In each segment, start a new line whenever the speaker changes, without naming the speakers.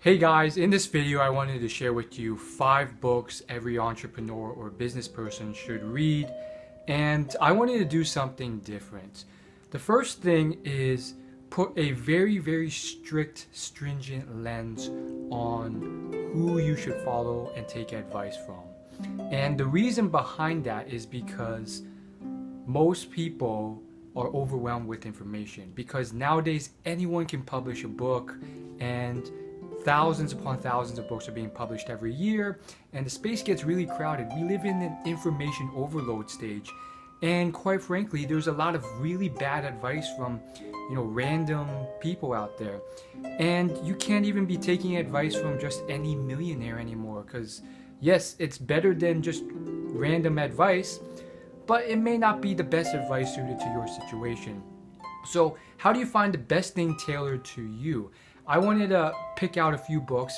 Hey guys, in this video I wanted to share with you 5 books every entrepreneur or business person should read, and I wanted to do something different. The first thing is put a very strict, stringent lens on who you should follow and take advice from. And the reason behind that is because most people are overwhelmed with information, because nowadays anyone can publish a book and thousands upon thousands of books are being published every year, and the space gets really crowded. We live in an information overload stage, and quite frankly there's a lot of really bad advice from random people out there, and you can't even be taking advice from just any millionaire anymore, because yes, it's better than just random advice, but it may not be the best advice suited to your situation. So how do you find the best thing tailored to you? I wanted to pick out a few books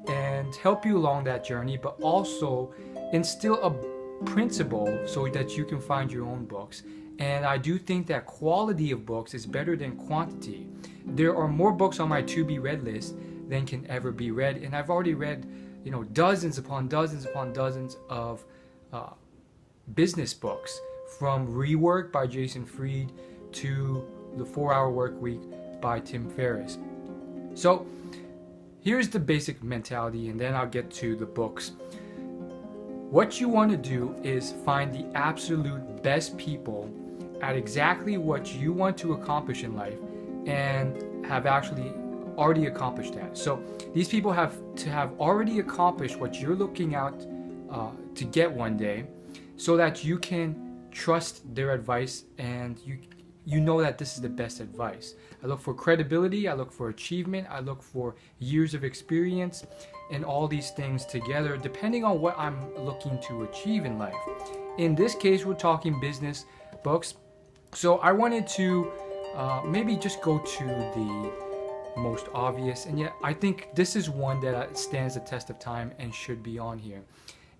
and help you along that journey, but also instill a principle so that you can find your own books. And I do think that quality of books is better than quantity. There are more books on my to be read list than can ever be read, and I've already read dozens upon dozens upon dozens of business books, from Rework by Jason Fried to The 4-Hour Workweek by Tim Ferriss. So here's the basic mentality, and then I'll get to the books. What you want to do is find the absolute best people at exactly what you want to accomplish in life and have actually already accomplished that. So these people have to have already accomplished what you're looking out to get one day, so that you can trust their advice and you know that this is the best advice. I look for credibility, I look for achievement, I look for years of experience, and all these things together depending on what I'm looking to achieve in life. In this case, we're talking business books. So I wanted to maybe just go to the most obvious, and yet I think this is one that stands the test of time and should be on here.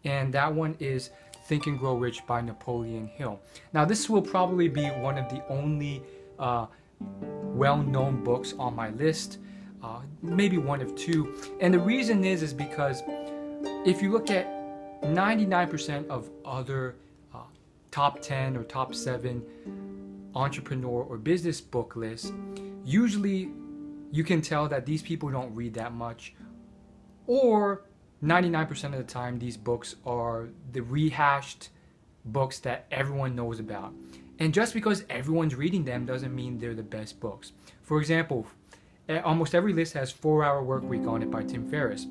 And that one is Think and Grow Rich by Napoleon Hill. Now this will probably be one of the only well-known books on my list, maybe one of two. And the reason is because if you look at 99% of other top 10 or top 7 entrepreneur or business book lists, usually you can tell that these people don't read that much, or 99% of the time these books are the rehashed books that everyone knows about. And just because everyone's reading them doesn't mean they're the best books. For example, almost every list has 4-Hour Workweek on it by Tim Ferriss.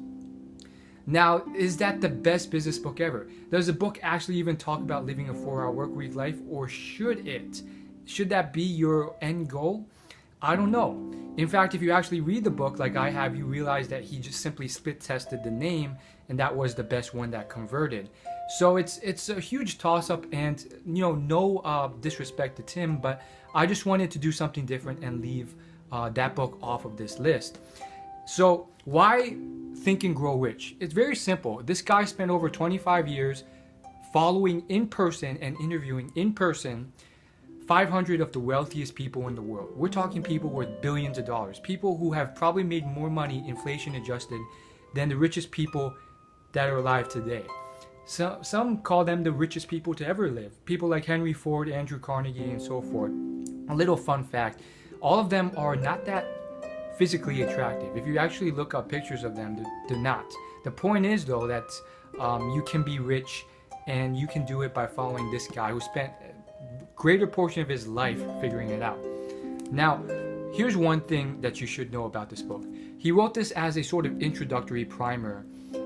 Now, is that the best business book ever? Does the book actually even talk about living a 4-hour workweek life, or should it? Should that be your end goal? I don't know. In fact, if you actually read the book like I have, you realize that he just simply split tested the name, and that was the best one that converted. So it's a huge toss-up, and no disrespect to Tim, but I just wanted to do something different and leave that book off of this list. So why Think and Grow Rich? It's very simple. This guy spent over 25 years following in person and interviewing in person 500 of the wealthiest people in the world. We're talking people worth billions of dollars, people who have probably made more money, inflation adjusted, than the richest people that are alive today. So, some call them the richest people to ever live. People like Henry Ford, Andrew Carnegie, and so forth. A little fun fact, all of them are not that physically attractive. If you actually look up pictures of them, they're not. The point is though that you can be rich, and you can do it by following this guy who spent greater portion of his life figuring it out. Now, here's one thing that you should know about this book. He wrote this as a sort of introductory primer,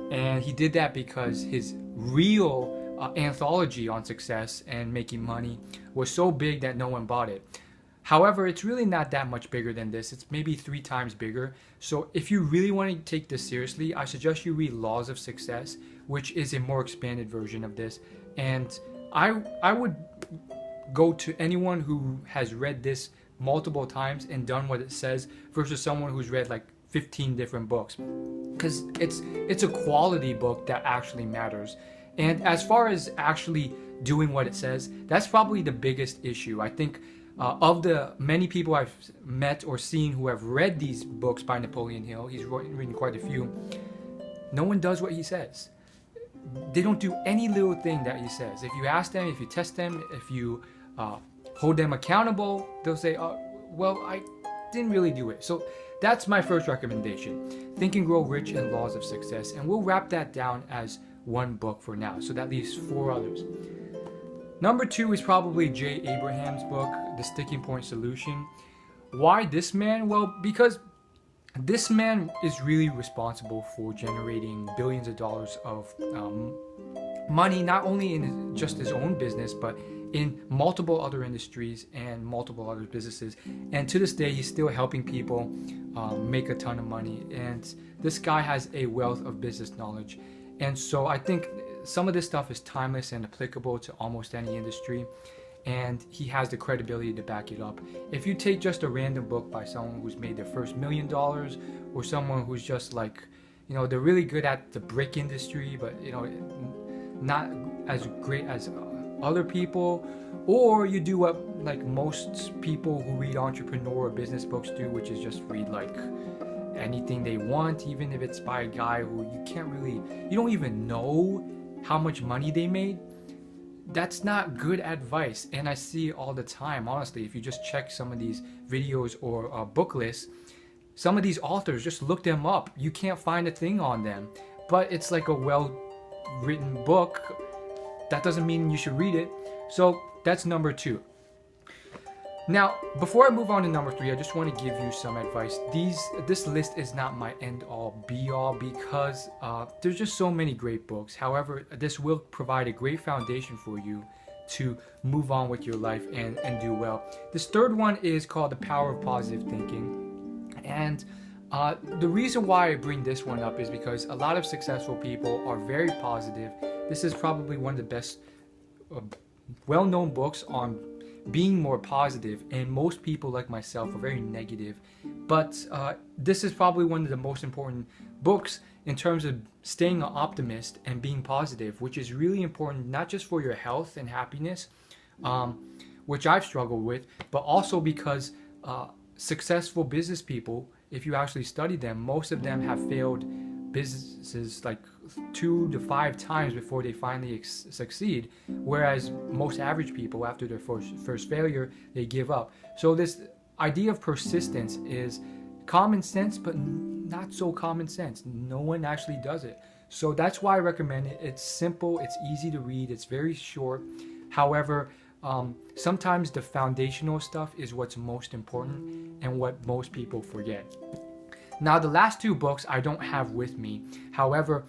and he did that because his real anthology on success and making money was so big that no one bought it. However, it's really not that much bigger than this. It's maybe 3 times bigger. So if you really want to take this seriously, I suggest you read Laws of Success, which is a more expanded version of this. And I would go to anyone who has read this multiple times and done what it says versus someone who's read like 15 different books, because it's a quality book that actually matters. And as far as actually doing what it says, that's probably the biggest issue. I think Of the many people I've met or seen who have read these books by Napoleon Hill, he's written quite a few, no one does what he says. They don't do any little thing that he says. If you ask them, if you test them, if you hold them accountable, they'll say, well, I didn't really do it. So that's my first recommendation, Think and Grow Rich and Laws of Success. And we'll wrap that down as one book for now. So that leaves 4 others. Number 2 is probably Jay Abraham's book, The Sticking Point Solution. Why this man? Well, because this man is really responsible for generating billions of dollars of money, not only in just his own business, but in multiple other industries and multiple other businesses. And to this day, he's still helping people make a ton of money. And this guy has a wealth of business knowledge. And so I think some of this stuff is timeless and applicable to almost any industry. And he has the credibility to back it up. If you take just a random book by someone who's made their first $1 million, or someone who's just like, they're really good at the brick industry, but not as great as other people, or you do what like most people who read entrepreneur or business books do, which is just read like anything they want, even if it's by a guy who you don't even know how much money they made. That's not good advice. And I see it all the time, honestly. If you just check some of these videos or book lists, some of these authors, just look them up. You can't find a thing on them, but it's like a well-written book. That doesn't mean you should read it. So that's number 2. Now, before I move on to number 3, I just want to give you some advice. This list is not my end-all, be-all, because there's just so many great books. However, this will provide a great foundation for you to move on with your life and do well. This third one is called The Power of Positive Thinking. And the reason why I bring this one up is because a lot of successful people are very positive. This is probably one of the best well-known books on being more positive, and most people like myself are very negative. But this is probably one of the most important books in terms of staying an optimist and being positive, which is really important not just for your health and happiness, which I've struggled with, but also because successful business people, if you actually study them, most of them have failed businesses like 2 to 5 times before they finally succeed, whereas most average people, after their first failure, they give up. So this idea of persistence is common sense, but not so common sense. No one actually does it. So that's why I recommend it. It's simple, it's easy to read, it's very short. However, sometimes the foundational stuff is what's most important and what most people forget. Now, the last 2 books I don't have with me. However,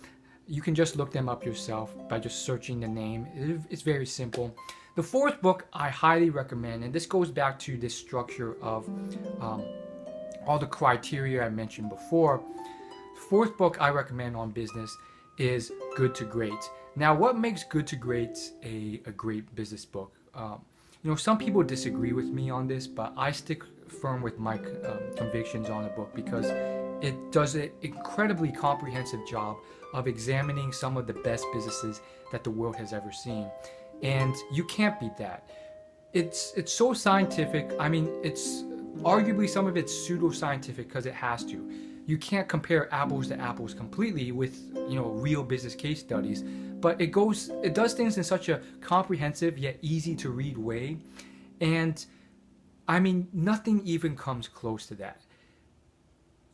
you can just look them up yourself by just searching the name. It's very simple. The 4th book I highly recommend, and this goes back to this structure of all the criteria I mentioned before. The 4th book I recommend on business is Good to Great. Now, what makes Good to Great a great business book? Some people disagree with me on this, but I stick firm with my convictions on the book because it does an incredibly comprehensive job of examining some of the best businesses that the world has ever seen. And you can't beat that. It's so scientific. I mean, it's arguably some of it's pseudo-scientific because it has to. You can't compare apples to apples completely with, real business case studies, but it does things in such a comprehensive yet easy to read way. And I mean, nothing even comes close to that.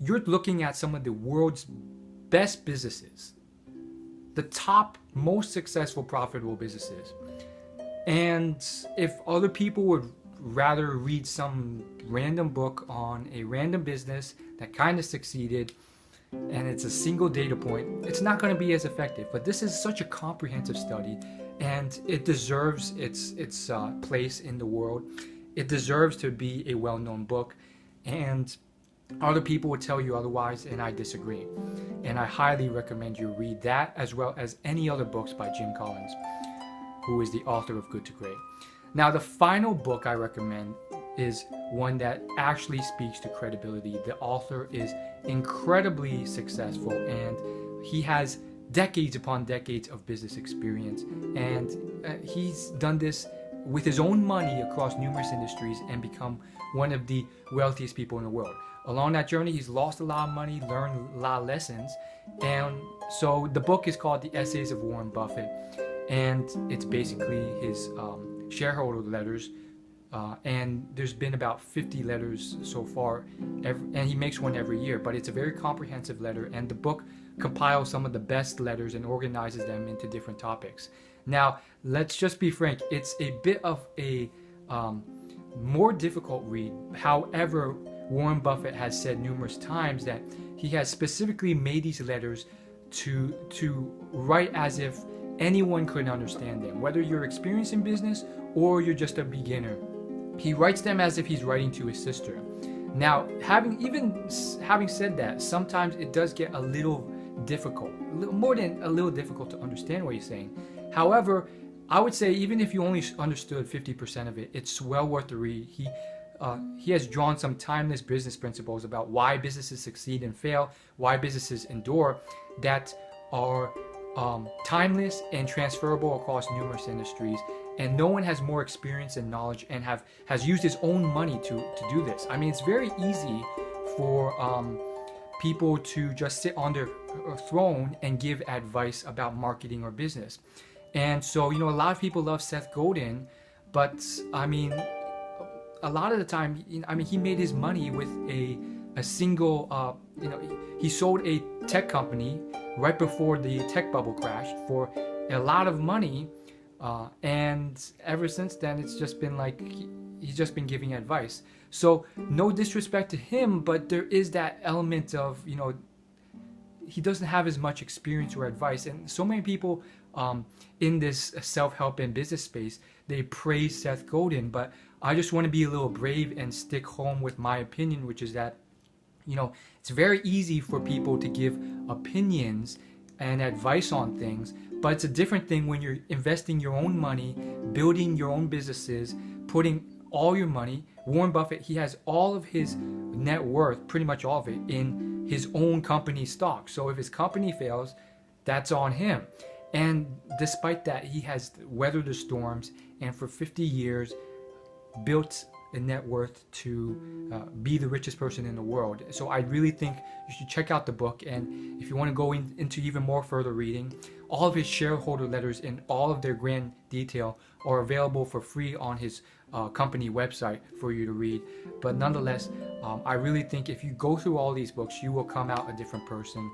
You're looking at some of the world's best businesses, the top, most successful, profitable businesses. And if other people would rather read some random book on a random business that kind of succeeded, and it's a single data point, it's not going to be as effective. But this is such a comprehensive study, and it deserves its place in the world. It deserves to be a well-known book, and other people would tell you otherwise, and I disagree. And I highly recommend you read that as well as any other books by Jim Collins, who is the author of Good to Great. Now, the final book I recommend is one that actually speaks to credibility. The author is incredibly successful, and he has decades upon decades of business experience, and he's done this with his own money across numerous industries and become one of the wealthiest people in the world. Along that journey, he's lost a lot of money, learned a lot of lessons, and so the book is called The Essays of Warren Buffett, and it's basically his shareholder letters, and there's been about 50 letters so far, and he makes one every year, but it's a very comprehensive letter, and the book compiles some of the best letters and organizes them into different topics. Now, let's just be frank, it's a bit of a more difficult read. However, Warren Buffett has said numerous times that he has specifically made these letters to write as if anyone could understand them, whether you're experienced in business or you're just a beginner. He writes them as if he's writing to his sister. Now, having said that, sometimes it does get a little difficult, more than a little difficult to understand what he's saying. However, I would say even if you only understood 50% of it, it's well worth the read. He has drawn some timeless business principles about why businesses succeed and fail, why businesses endure, that are timeless and transferable across numerous industries. And no one has more experience and knowledge and has used his own money to do this. I mean, it's very easy for people to just sit on their throne and give advice about marketing or business. And so, a lot of people love Seth Godin, but I mean, a lot of the time, he made his money with a single, he sold a tech company right before the tech bubble crashed for a lot of money. And ever since then, it's just been like, he's just been giving advice. So no disrespect to him, but there is that element of, he doesn't have as much experience or advice. And so many people in this self-help and business space, they praise Seth Godin, but I just want to be a little brave and stick home with my opinion, which is that, it's very easy for people to give opinions and advice on things, but it's a different thing when you're investing your own money, building your own businesses, putting all your money. Warren Buffett, he has all of his net worth, pretty much all of it, in his own company stock. So if his company fails, that's on him. And despite that, he has weathered the storms and for 50 years built a net worth to be the richest person in the world. So I really think you should check out the book, and if you want to go into even more further reading, all of his shareholder letters in all of their grand detail are available for free on his company website for you to read. But nonetheless, I really think if you go through all these books, you will come out a different person.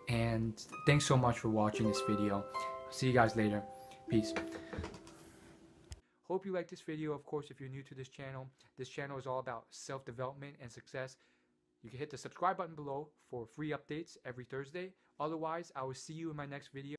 And thanks so much for watching this video. See you guys later. Peace. Hope you like this video. Of course, if you're new to this channel is all about self-development and success. You can hit the subscribe button below for free updates every Thursday. Otherwise, I will see you in my next video.